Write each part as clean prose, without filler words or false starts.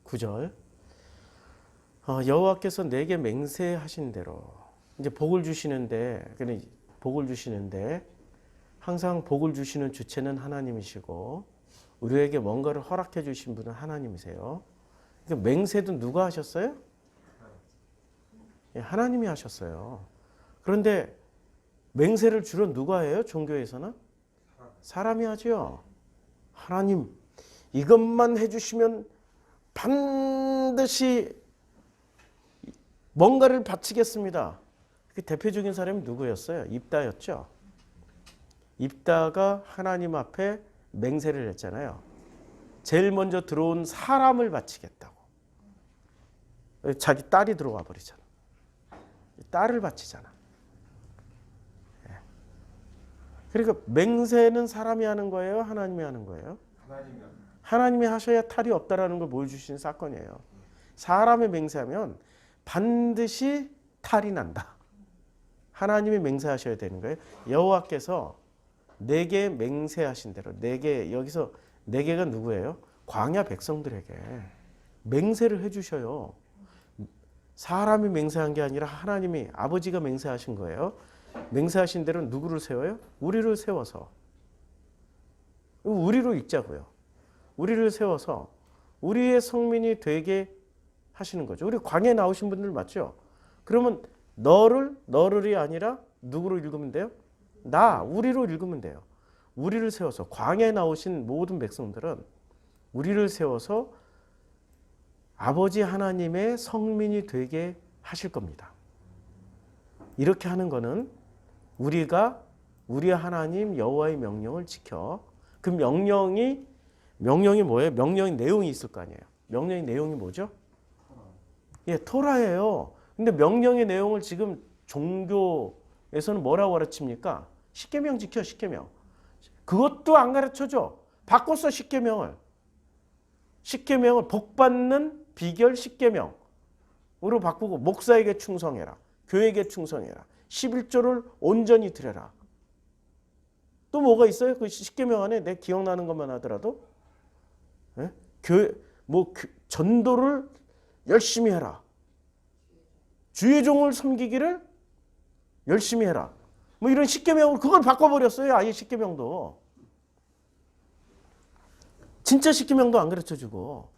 9절. 여호와께서 내게 맹세하신 대로 이제 복을 주시는데, 항상 복을 주시는 주체는 하나님이시고 우리에게 뭔가를 허락해 주신 분은 하나님이세요. 그러니까 맹세도 누가 하셨어요? 하나님이 하셨어요. 그런데 맹세를 주로 누가 해요? 종교에서는? 사람이 하죠. 하나님, 이것만 해주시면 반드시 뭔가를 바치겠습니다. 그 대표적인 사람이 누구였어요? 입다였죠. 입다가 하나님 앞에 맹세를 했잖아요. 제일 먼저 들어온 사람을 바치겠다고. 자기 딸이 들어와 버리잖아. 딸을 바치잖아. 그러니까 맹세는 사람이 하는 거예요? 하나님이 하는 거예요? 하나님이 하셔야 탈이 없다라는 걸 보여주시는 사건이에요. 사람이 맹세하면 반드시 탈이 난다. 하나님이 맹세하셔야 되는 거예요. 여호와께서 내게 맹세하신 대로, 내게, 여기서 내게가 누구예요? 광야 백성들에게 맹세를 해주셔요. 사람이 맹세한 게 아니라 하나님이, 아버지가 맹세하신 거예요. 맹세하신 대로 누구를 세워요? 우리를 세워서. 우리로 읽자고요. 우리를 세워서 우리의 성민이 되게 하시는 거죠. 우리 광야에 나오신 분들 맞죠? 그러면 너를이 아니라 누구로 읽으면 돼요? 우리로 읽으면 돼요. 우리를 세워서, 광야에 나오신 모든 백성들은 우리를 세워서 아버지 하나님의 성민이 되게 하실 겁니다. 이렇게 하는 거는 우리가 우리 하나님 여호와의 명령을 지켜, 그 명령이 뭐예요? 명령의 내용이 있을 거 아니에요. 명령의 내용이 뭐죠? 토라예요. 근데 명령의 내용을 지금 종교에서는 뭐라고 가르칩니까? 십계명 지켜, 십계명. 그것도 안 가르쳐줘. 바꿨어, 십계명을. 십계명을 복받는 비결 십계명으로 바꾸고, 목사에게 충성해라, 교회에게 충성해라, 11조를 온전히 드려라. 또 뭐가 있어요? 그 십계명 안에 내 기억나는 것만 하더라도 전도를 열심히 해라. 주의 종을 섬기기를 열심히 해라. 뭐 이런 십계명으로 그걸 바꿔버렸어요. 아예 십계명도. 진짜 십계명도 안 가르쳐주고.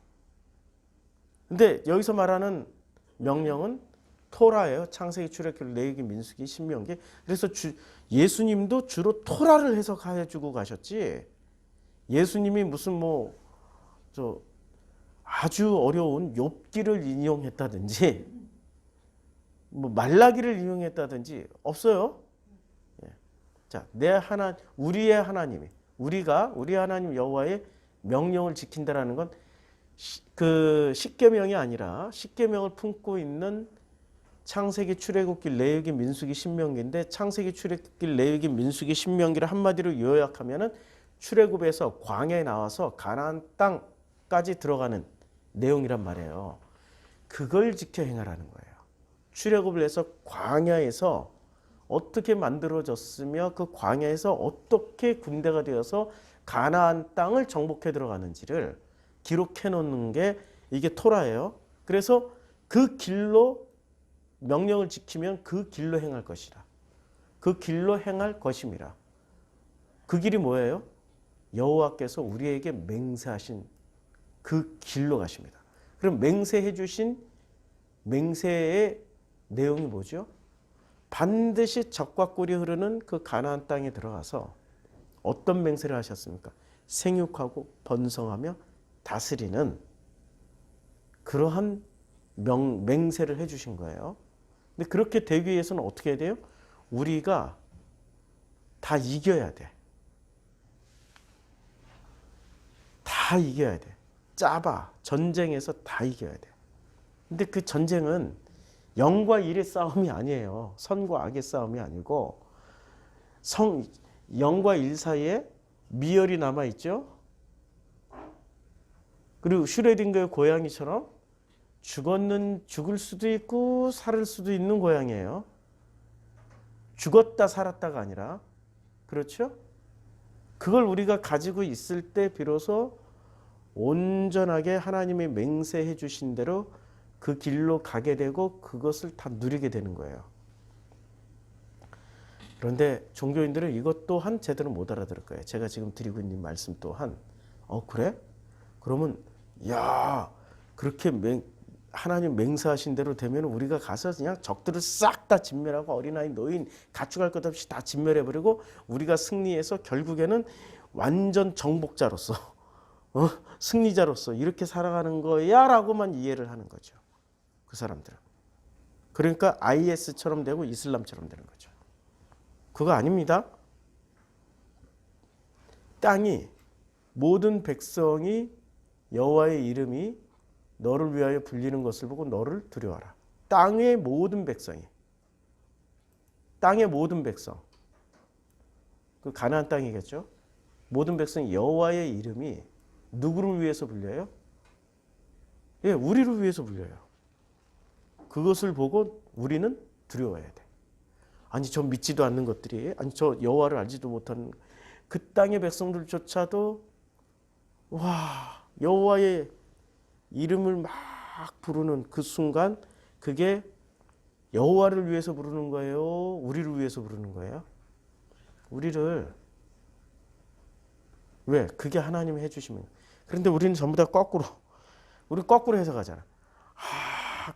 근데 여기서 말하는 명령은 토라예요. 창세기, 출애굽기, 레위기, 민수기, 신명기. 그래서 예수님도 주로 토라를 해석해 주고 가셨지. 예수님이 무슨 아주 어려운 욥기를 인용했다든지 말라기를 인용했다든지 없어요. 자, 우리의 하나님이, 우리 하나님 여호와의 명령을 지킨다라는 건 그 십계명이 아니라 십계명을 품고 있는 창세기, 출애굽기, 레위기, 민수기, 신명기인데, 창세기, 출애굽기, 레위기, 민수기, 신명기를 한마디로 요약하면은 출애굽에서 광야에 나와서 가나안 땅까지 들어가는 내용이란 말이에요. 그걸 지켜 행하라는 거예요. 출애굽을 해서 광야에서 어떻게 만들어졌으며 그 광야에서 어떻게 군대가 되어서 가나안 땅을 정복해 들어가는지를 기록해 놓는 게 이게 토라예요. 그래서 그 길로 명령을 지키면 그 길로 행할 것이라. 그 길로 행할 것임이라. 그 길이 뭐예요? 여호와께서 우리에게 맹세하신 그 길로 가십니다. 그럼 맹세해 주신 맹세의 내용이 뭐죠? 반드시 젖과 꿀이 흐르는 그 가나안 땅에 들어가서 어떤 맹세를 하셨습니까? 생육하고 번성하며 다스리는 그러한 맹세를 해주신 거예요. 근데 그렇게 되기 위해서는 어떻게 해야 돼요? 우리가 다 이겨야 돼. 다 이겨야 돼. 전쟁에서 다 이겨야 돼. 근데 그 전쟁은 영과 일의 싸움이 아니에요. 선과 악의 싸움이 아니고 영과 일 사이에 미열이 남아있죠. 그리고 슈레딩거의 고양이처럼 죽을 수도 있고 살을 수도 있는 고양이에요. 죽었다 살았다가 아니라. 그렇죠? 그걸 우리가 가지고 있을 때 비로소 온전하게 하나님이 맹세해 주신 대로 그 길로 가게 되고 그것을 다 누리게 되는 거예요. 그런데 종교인들은 이것 또한 제대로 못 알아들을 거예요. 제가 지금 드리고 있는 말씀 또한 그래? 그러면 야 그렇게 하나님 맹세하신 대로 되면 우리가 가서 그냥 적들을 싹 다 진멸하고 어린아이 노인 가축할 것 없이 다 진멸해버리고 우리가 승리해서 결국에는 완전 정복자로서 승리자로서 이렇게 살아가는 거야 라고만 이해를 하는 거죠. 그 사람들은. 그러니까 IS처럼 되고 이슬람처럼 되는 거죠. 그거 아닙니다. 땅이 모든 백성이 여호와의 이름이 너를 위하여 불리는 것을 보고 너를 두려워하라. 땅의 모든 백성이. 땅의 모든 백성. 그 가나안 땅이겠죠. 모든 백성이 여호와의 이름이 누구를 위해서 불려요? 예, 우리를 위해서 불려요. 그것을 보고 우리는 두려워해야 돼. 아니 저 믿지도 않는 것들이 아니 저 여호와를 알지도 못하는 그 땅의 백성들조차도 와 여호와의 이름을 막 부르는 그 순간 그게 여호와를 위해서 부르는 거예요? 우리를 위해서 부르는 거예요? 우리를 왜? 그게 하나님이 해주시면. 그런데 우리는 전부 다 거꾸로 우리 거꾸로 해석하잖아.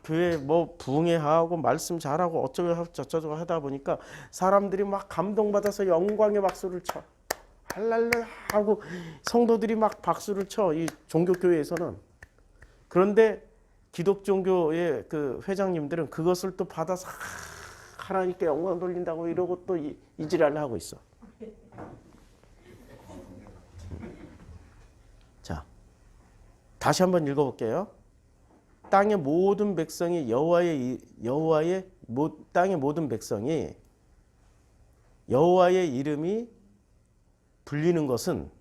교회 뭐 부흥회하고 말씀 잘하고 어쩌고 저쩌고 하다 보니까 사람들이 막 감동받아서 영광의 박수를 쳐. 할랄루야 하고 성도들이 막 박수를 쳐. 이 종교교회에서는. 그런데 기독 종교의 그 회장님들은 그것을 또 받아서 하나님께 영광 돌린다고 이러고 또 이지랄을 하고 있어. 자, 다시 한번 읽어볼게요. 땅의 모든 백성이 땅의 모든 백성이 여호와의 이름이 불리는 것은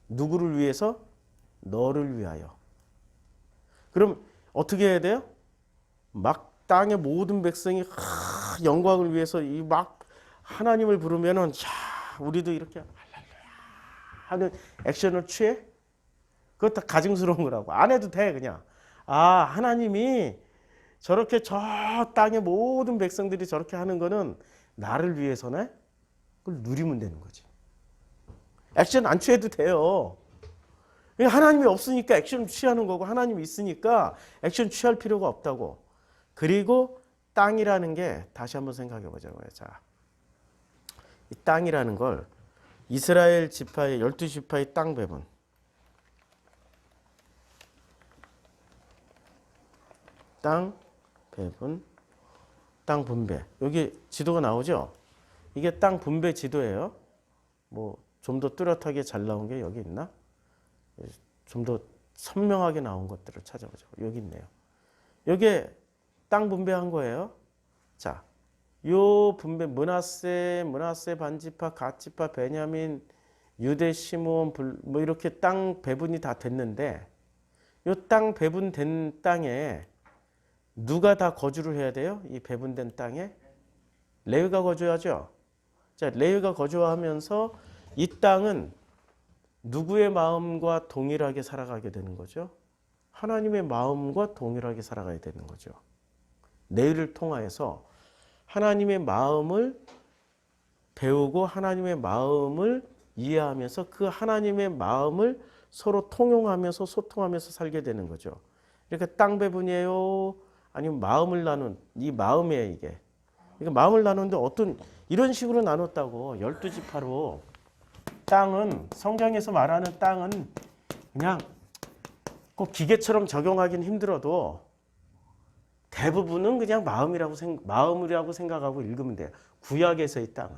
누구를 위해서? 너를 위하여. 그럼 어떻게 해야 돼요? 막 땅의 모든 백성이 영광을 위해서 이 막 하나님을 부르면은 우리도 이렇게 하는 액션을 취해? 그거 다 가증스러운 거라고. 안 해도 돼 그냥. 하나님이 저렇게 저 땅의 모든 백성들이 저렇게 하는 거는 나를 위해서네? 그걸 누리면 되는 거지. 액션 안 취해도 돼요. 하나님이 없으니까 액션 취하는 거고 하나님이 있으니까 액션 취할 필요가 없다고. 그리고 땅이라는 게 다시 한번 생각해 보자고요. 자, 이 땅이라는 걸 이스라엘 지파의 12지파의 땅 배분. 땅 배분, 땅 분배. 여기 지도가 나오죠? 이게 땅 분배 지도예요. 뭐 좀 더 뚜렷하게 잘 나온 게 여기 있나? 좀 더 선명하게 나온 것들을 찾아보죠. 여기 있네요. 여기에 땅 분배한 거예요. 자, 요 분배 므낫세 반지파, 갓지파, 베냐민, 유대, 시므온 뭐 이렇게 땅 배분이 다 됐는데 요 땅 배분된 땅에 누가 다 거주를 해야 돼요? 이 배분된 땅에 레위가 거주하죠. 자, 레위가 거주하면서 이 땅은 누구의 마음과 동일하게 살아가게 되는 거죠? 하나님의 마음과 동일하게 살아가야 되는 거죠. 레위를 통하여서 하나님의 마음을 배우고 하나님의 마음을 이해하면서 그 하나님의 마음을 서로 통용하면서 소통하면서 살게 되는 거죠. 이렇게 땅 배분이에요? 아니면 마음을 나눈 이 마음이에요 이게. 그러니까 마음을 나누는데 어떤 이런 식으로 나눴다고 12지파로 땅은 성경에서 말하는 땅은 그냥 꼭 기계처럼 적용하기는 힘들어도 대부분은 그냥 마음이라고 생각하고 읽으면 돼요. 구약에서의 땅은.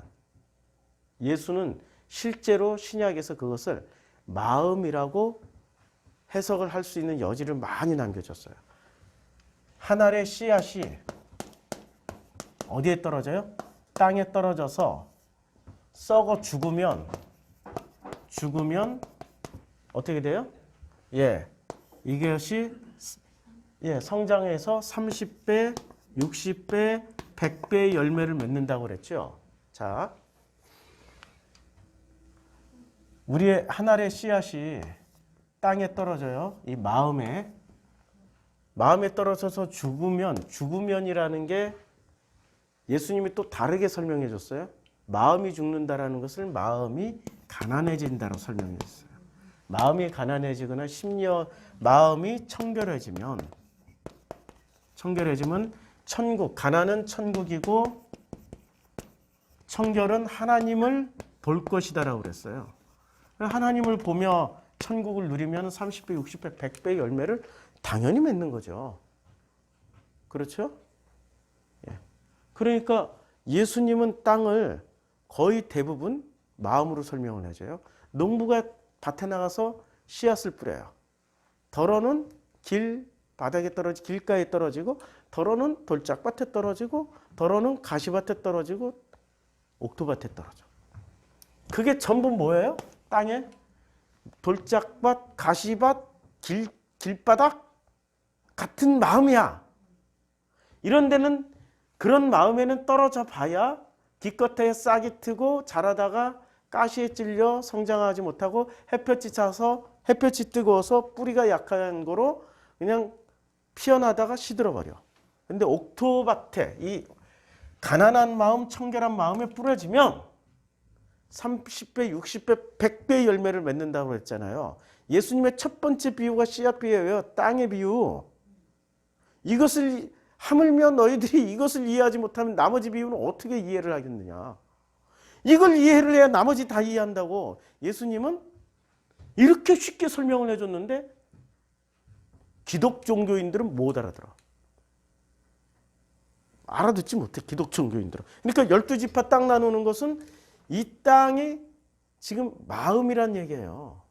예수는 실제로 신약에서 그것을 마음이라고 해석을 할 수 있는 여지를 많이 남겨줬어요. 한 알의 씨앗이 어디에 떨어져요? 땅에 떨어져서 썩어 죽으면 어떻게 돼요? 이것이 성장해서 30배, 60배, 100배의 열매를 맺는다고 그랬죠. 자, 우리의 한 알의 씨앗이 땅에 떨어져요. 이 마음에 떨어져서 죽으면이라는 게 예수님이 또 다르게 설명해 줬어요. 마음이 죽는다라는 것을 마음이 가난해진다로 설명해 줬어요. 마음이 가난해지거나 마음이 청결해지면 천국, 가난은 천국이고 청결은 하나님을 볼 것이다라고 그랬어요. 하나님을 보며 천국을 누리면 30배, 60배, 100배의 열매를 당연히 맺는 거죠. 그렇죠? 예. 그러니까 예수님은 땅을 거의 대부분 마음으로 설명을 해줘요. 농부가 밭에 나가서 씨앗을 뿌려요. 덜어는 바닥에 떨어지고 길가에 떨어지고, 덜어는 돌짝밭에 떨어지고, 덜어는 가시밭에 떨어지고, 옥토밭에 떨어져. 그게 전부 뭐예요? 땅에 돌짝밭, 가시밭, 길바닥 같은 마음이야. 이런 데는, 그런 마음에는 떨어져 봐야 기껏해 싹이 트고 자라다가 가시에 찔려 성장하지 못하고 햇볕이 뜨거워서 뿌리가 약한 거로 그냥 피어나다가 시들어버려. 근데 옥토밭에 이 가난한 마음, 청결한 마음에 뿌려지면 30배, 60배, 100배의 열매를 맺는다고 했잖아요. 예수님의 첫 번째 비유가 씨앗 비유예요. 땅의 비유. 이것을 하물며 너희들이 이것을 이해하지 못하면 나머지 비유는 어떻게 이해를 하겠느냐. 이걸 이해를 해야 나머지 다 이해한다고. 예수님은 이렇게 쉽게 설명을 해줬는데 기독 종교인들은 못 알아들어. 알아듣지 못해, 기독 종교인들은. 그러니까 12지파 땅 나누는 것은 이 땅이 지금 마음이란 얘기예요.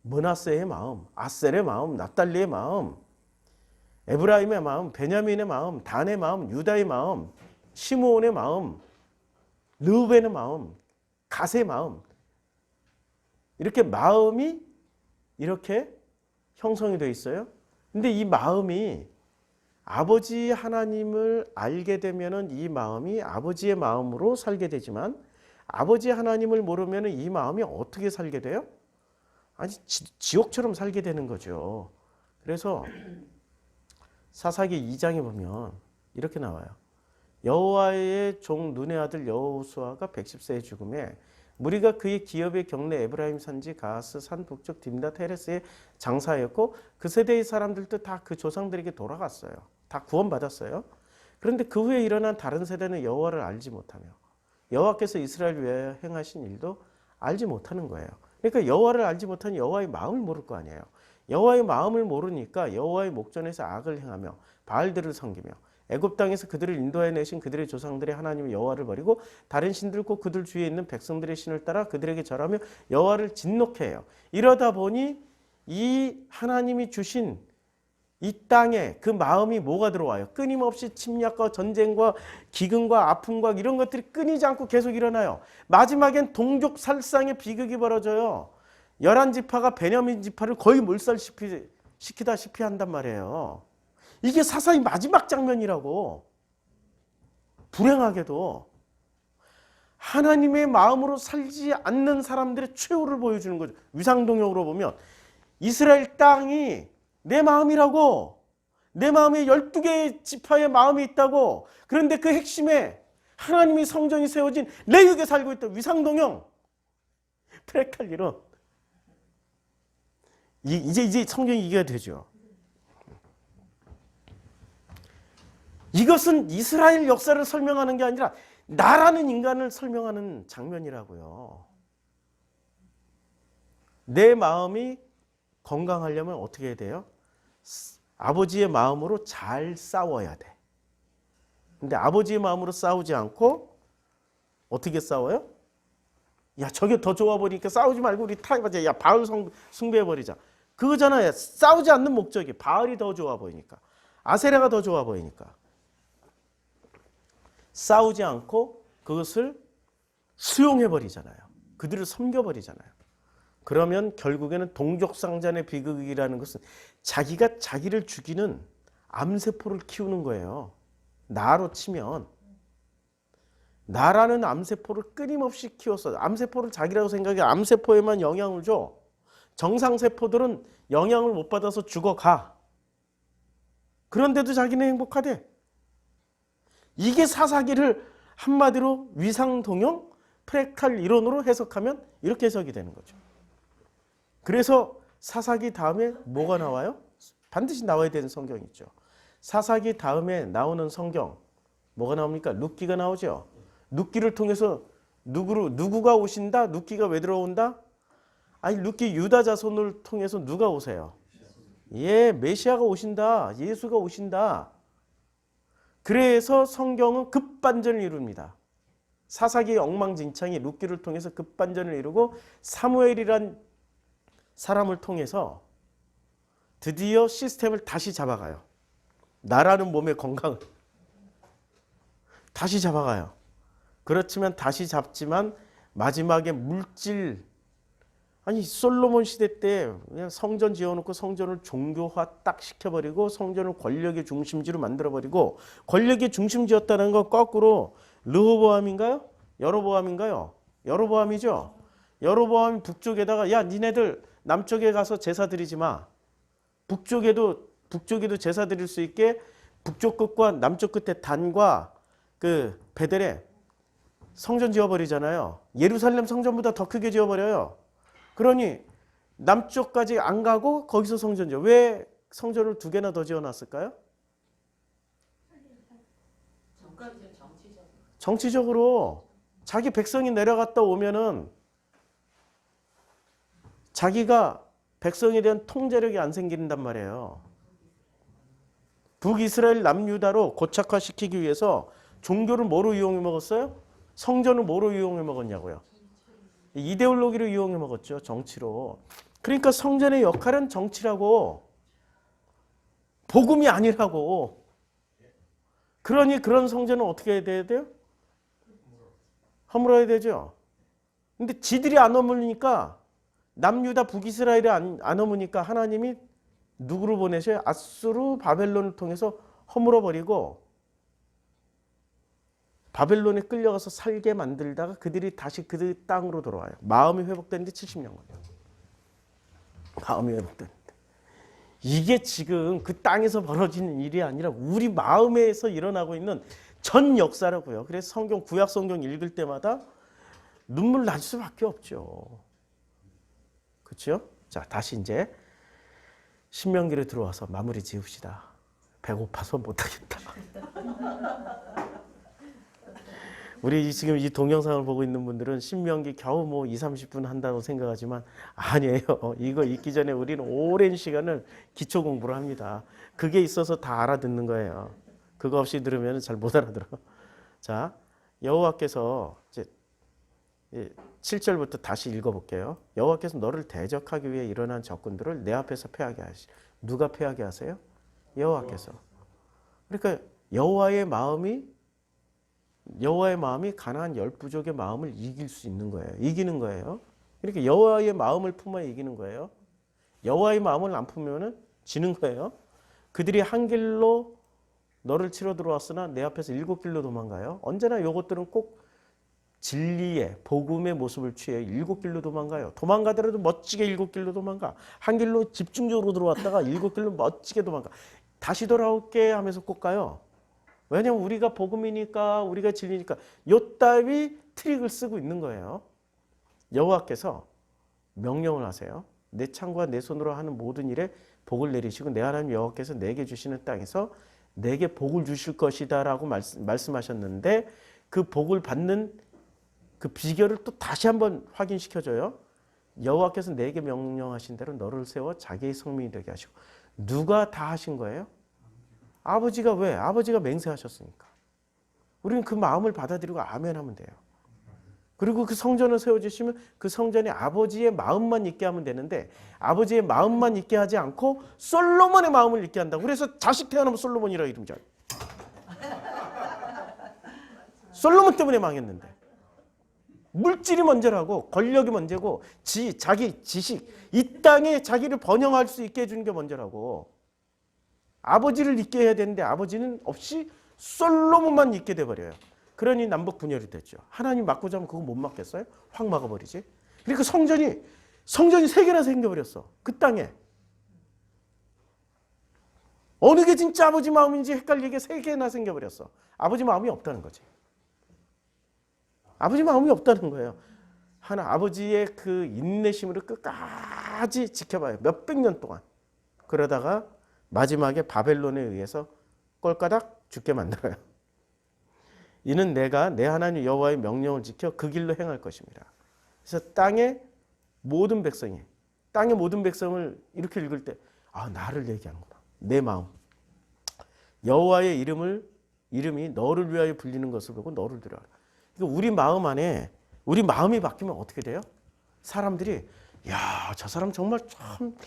므낫세의 마음, 아셀의 마음, 납달리의 마음, 에브라임의 마음, 베냐민의 마음, 단의 마음, 유다의 마음, 시므온의 마음, 르우벤의 마음, 갓의 마음. 이렇게 마음이 이렇게 형성이 되어 있어요. 근데 이 마음이 아버지 하나님을 알게 되면은 이 마음이 아버지의 마음으로 살게 되지만, 아버지 하나님을 모르면은 이 마음이 어떻게 살게 돼요? 아니, 지옥처럼 살게 되는 거죠. 그래서 사사기 2장에 보면 이렇게 나와요. 여호와의 종 눈의 아들 여호수아가 110세의 죽음에 무리가 그의 기업의 경내 에브라임 산지 가스 산 북쪽 딥낫 헤레스에 장사하였고, 그 세대의 사람들도 다 그 조상들에게 돌아갔어요. 다 구원받았어요. 그런데 그 후에 일어난 다른 세대는 여호와를 알지 못하며 여호와께서 이스라엘 위하여 행하신 일도 알지 못하는 거예요. 그러니까 여호와를 알지 못하니 여호와의 마음을 모를 거 아니에요. 여호와의 마음을 모르니까 여호와의 목전에서 악을 행하며 바알들을 섬기며 애굽 땅에서 그들을 인도해 내신 그들의 조상들의 하나님 여호와를 버리고 다른 신들 곧 그들 주위에 있는 백성들의 신을 따라 그들에게 절하며 여호와를 진노케 해요. 이러다 보니 이 하나님이 주신 이 땅에 그 마음이 뭐가 들어와요? 끊임없이 침략과 전쟁과 기근과 아픔과 이런 것들이 끊이지 않고 계속 일어나요. 마지막엔 동족 살상의 비극이 벌어져요. 11지파가 베냐민 지파를 거의 몰살시키다시피 한단 말이에요. 이게 사사의 마지막 장면이라고. 불행하게도 하나님의 마음으로 살지 않는 사람들의 최후를 보여주는 거죠. 위상동역으로 보면 이스라엘 땅이 내 마음이라고, 내 마음에 12개의 지파의 마음이 있다고. 그런데 그 핵심에 하나님이 성전이 세워진 레위기에 살고 있다. 위상동역. 프레칼리론. 이제 성경이 이해가 되죠. 이것은 이스라엘 역사를 설명하는 게 아니라 나라는 인간을 설명하는 장면이라고요. 내 마음이 건강하려면 어떻게 해야 돼요? 아버지의 마음으로 잘 싸워야 돼. 근데 아버지의 마음으로 싸우지 않고 어떻게 싸워요? 야, 저게 더 좋아 보니까 싸우지 말고 우리 타협하자. 야, 바알 숭배해버리자. 그거잖아요. 싸우지 않는 목적이. 바알이 더 좋아 보이니까. 아세라가 더 좋아 보이니까. 싸우지 않고 그것을 수용해버리잖아요. 그들을 섬겨버리잖아요. 그러면 결국에는 동족상잔의 비극이라는 것은 자기가 자기를 죽이는 암세포를 키우는 거예요. 나로 치면. 나라는 암세포를 끊임없이 키웠어. 암세포를 자기라고 생각해. 암세포에만 영향을 줘. 정상세포들은 영향을 못 받아서 죽어가. 그런데도 자기는 행복하대. 이게 사사기를 한마디로 위상동형 프랙탈 이론으로 해석하면 이렇게 해석이 되는 거죠. 그래서 사사기 다음에 뭐가 나와요? 반드시 나와야 되는 성경이 있죠. 사사기 다음에 나오는 성경 뭐가 나옵니까? 룻기가 나오죠. 룻기를 통해서 누구가 오신다? 룻기가 왜 들어온다? 아니 룻기 유다 자손을 통해서 누가 오세요? 예, 메시아가 오신다. 예수가 오신다. 그래서 성경은 급반전을 이룹니다. 사사기의 엉망진창이 룻기를 통해서 급반전을 이루고 사무엘이란 사람을 통해서 드디어 시스템을 다시 잡아가요. 나라는 몸의 건강을 다시 잡아가요. 그렇지만 다시 잡지만 마지막에 물질 아니 솔로몬 시대 때 그냥 성전 지어놓고 성전을 종교화 딱 시켜버리고 성전을 권력의 중심지로 만들어버리고 권력의 중심지였다는 건 거꾸로 르호보암인가요? 여로보암인가요? 여로보암이죠. 여로보암이 북쪽에다가 야 니네들 남쪽에 가서 제사 드리지 마. 북쪽에도 제사 드릴 수 있게 북쪽 끝과 남쪽 끝에 단과 그 베델에 성전 지어버리잖아요. 예루살렘 성전보다 더 크게 지어버려요. 그러니 남쪽까지 안 가고 거기서 성전 지어. 왜 성전을 2개나 더 지어놨을까요? 정치적으로 자기 백성이 내려갔다 오면은 자기가 백성에 대한 통제력이 안 생긴단 말이에요. 북이스라엘 남유다로 고착화시키기 위해서 종교를 뭐로 이용해 먹었어요? 성전을 뭐로 이용해 먹었냐고요? 이데올로기로 이용해 먹었죠. 정치로. 그러니까 성전의 역할은 정치라고. 복음이 아니라고. 그러니 그런 성전은 어떻게 해야 돼요? 허물어야 되죠. 근데 지들이 안 허물니까 남유다 북이스라엘이 안 허무니까 하나님이 누구를 보내셔요? 아수르 바벨론을 통해서 허물어버리고 바벨론에 끌려가서 살게 만들다가 그들이 다시 그들 땅으로 돌아와요. 마음이 회복되는데 70년 걸려요. 마음이 회복되는데. 이게 지금 그 땅에서 벌어지는 일이 아니라 우리 마음에서 일어나고 있는 전 역사라고요. 그래서 구약 성경 읽을 때마다 눈물 날 수밖에 없죠. 그렇죠? 자, 다시 이제 신명기로 들어와서 마무리 지읍시다. 배고파서 못하겠다. 우리 지금 이 동영상을 보고 있는 분들은 신명기 겨우 뭐 20-30분 한다고 생각하지만 아니에요. 이거 읽기 전에 우리는 오랜 시간을 기초 공부를 합니다. 그게 있어서 다 알아듣는 거예요. 그거 없이 들으면 잘 못 알아들어. 자, 여호와께서 이제 7절부터 다시 읽어볼게요. 여호와께서 너를 대적하기 위해 일어난 적군들을 내 앞에서 패하게 하시. 누가 패하게 하세요? 여호와께서. 그러니까 여호와의 마음이 가나안 10부족의 마음을 이길 수 있는 거예요. 이기는 거예요. 그러니까 여호와의 마음을 품어야 이기는 거예요. 여호와의 마음을 안 품으면 지는 거예요. 그들이 한 길로 너를 치러 들어왔으나 내 앞에서 7길로 도망가요. 언제나 이것들은 꼭 진리의 복음의 모습을 취해 7길로 도망가요. 도망가더라도 멋지게 7길로 도망가. 한 길로 집중적으로 들어왔다가 7길로 멋지게 도망가. 다시 돌아올게 하면서 꼭 가요. 왜냐하면 우리가 복음이니까 우리가 진리니까 요 따위 트릭을 쓰고 있는 거예요. 여호와께서 명령을 하세요. 내 창과 내 손으로 하는 모든 일에 복을 내리시고 내 하나님 여호와께서 내게 주시는 땅에서 내게 복을 주실 것이다 라고 말씀하셨는데 그 복을 받는 그 비결을 또 다시 한번 확인시켜줘요. 여호와께서 내게 명령하신 대로 너를 세워 자기의 성민이 되게 하시고. 누가 다 하신 거예요? 아버지가. 왜? 아버지가 맹세하셨으니까. 우리는 그 마음을 받아들이고 아멘 하면 돼요. 그리고 그 성전을 세워주시면 그 성전에 아버지의 마음만 있게 하면 되는데 아버지의 마음만 있게 하지 않고 솔로몬의 마음을 있게 한다고. 그래서 자식 태어나면 솔로몬이라고 이름 잘. 솔로몬 때문에 망했는데. 물질이 먼저라고. 권력이 먼저고 자기 지식 이 땅에 자기를 번영할 수 있게 해주는 게 먼저라고. 아버지를 있게 해야 되는데 아버지는 없이 솔로몬만 있게 돼버려요. 그러니 남북 분열이 됐죠. 하나님 막고자 하면 그거 못 막겠어요? 확 막아버리지. 그러니까 성전이 3개나 생겨버렸어. 그 땅에. 어느 게 진짜 아버지 마음인지 헷갈리게 3개나 생겨버렸어. 아버지 마음이 없다는 거지. 아버지 마음이 없다는 거예요. 아버지의 그 인내심으로 끝까지 지켜봐요. 몇백 년 동안. 그러다가 마지막에 바벨론에 의해서 꼴까닥 죽게 만들어요. 이는 내가 내 하나님 여호와의 명령을 지켜 그 길로 행할 것입니다. 그래서 땅의 모든 백성을 이렇게 읽을 때 나를 얘기하는구나. 내 마음. 여호와의 이름이 너를 위하여 불리는 것을 보고 너를 들어라. 그러니까 우리 마음 안에 우리 마음이 바뀌면 어떻게 돼요? 사람들이 저 사람 정말 참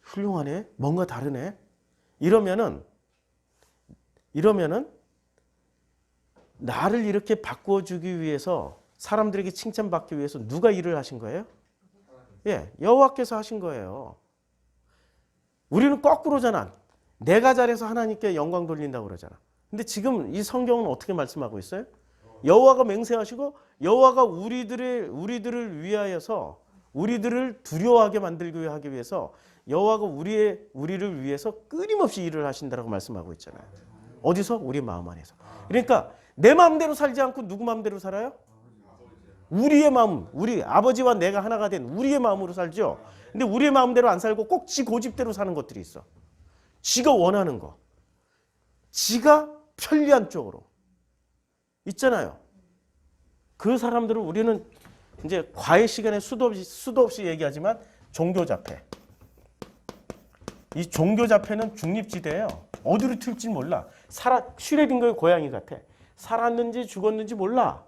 훌륭하네. 뭔가 다르네. 이러면은 나를 이렇게 바꿔주기 위해서 사람들에게 칭찬받기 위해서 누가 일을 하신 거예요? 여호와께서 하신 거예요. 우리는 거꾸로잖아. 내가 잘해서 하나님께 영광 돌린다고 그러잖아. 근데 지금 이 성경은 어떻게 말씀하고 있어요? 여호와가 맹세하시고 여호와가 우리들을 위하여서 우리들을 두려워하게 만들기 하기 위해서 여호와가 우리를 위해서 끊임없이 일을 하신다라고 말씀하고 있잖아요. 어디서? 우리 마음 안에서. 그러니까 내 마음대로 살지 않고 누구 마음대로 살아요? 우리의 마음, 우리 아버지와 내가 하나가 된 우리의 마음으로 살죠. 근데 우리의 마음대로 안 살고 꼭 지 고집대로 사는 것들이 있어. 지가 원하는 거. 지가 편리한 쪽으로. 있잖아요. 그 사람들을 우리는 이제 과외 시간에 수도 없이 얘기하지만 종교자폐. 이 종교자폐는 중립지대예요. 어디로 튈지 몰라. 슈레딩거의 고양이 같아. 살았는지 죽었는지 몰라.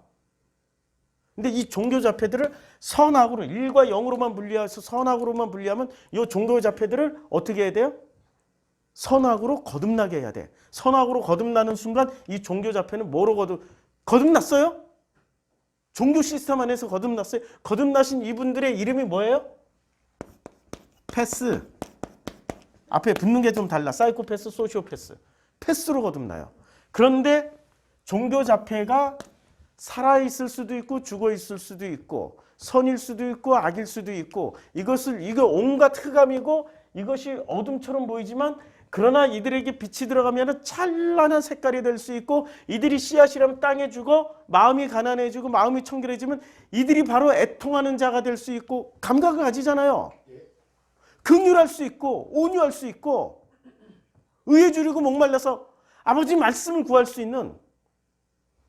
근데 이 종교자폐들을 선악으로 1과 0으로만 분리해서 선악으로만 분리하면 이 종교자폐들을 어떻게 해야 돼요? 선악으로 거듭나게 해야 돼. 선악으로 거듭나는 순간 이 종교자폐는 뭐로 거듭났어요? 종교 시스템 안에서 거듭났어요. 거듭나신 이분들의 이름이 뭐예요? 패스. 앞에 붙는 게 좀 달라. 사이코패스, 소시오패스. 패스로 거듭나요. 그런데 종교자폐가 살아있을 수도 있고 죽어있을 수도 있고 선일 수도 있고 악일 수도 있고 이거 온갖 흑암이고 이것이 어둠처럼 보이지만 그러나 이들에게 빛이 들어가면 찬란한 색깔이 될 수 있고 이들이 씨앗이라면 땅에 죽어 마음이 가난해지고 마음이 청결해지면 이들이 바로 애통하는 자가 될 수 있고 감각을 가지잖아요. 긍휼할 수 있고 온유할 수 있고 의에 주리고 목말라서 아버지 말씀을 구할 수 있는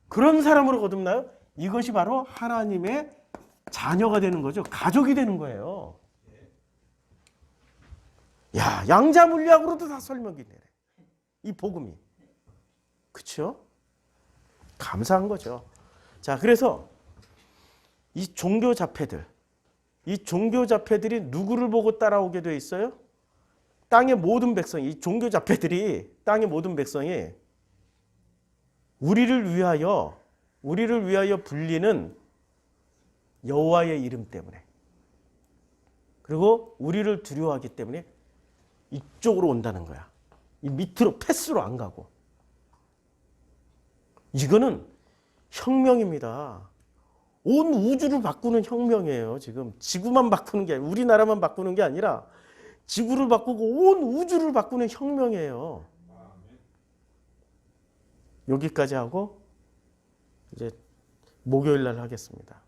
그런 사람으로 거듭나요. 이것이 바로 하나님의 자녀가 되는 거죠. 가족이 되는 거예요. 양자 물리학으로도 다 설명이 되네. 이 복음이. 그렇죠? 감사한 거죠. 자, 그래서 이 종교자폐들이 누구를 보고 따라오게 돼 있어요? 땅의 모든 백성이, 이 종교자폐들이 땅의 모든 백성이 우리를 위하여 불리는 여호와의 이름 때문에 그리고 우리를 두려워하기 때문에 이쪽으로 온다는 거야. 이 밑으로 패스로 안 가고. 이거는 혁명입니다. 온 우주를 바꾸는 혁명이에요. 지금 지구만 바꾸는 게 아니라 우리나라만 바꾸는 게 아니라 지구를 바꾸고 온 우주를 바꾸는 혁명이에요. 여기까지 하고 이제 목요일 날 하겠습니다.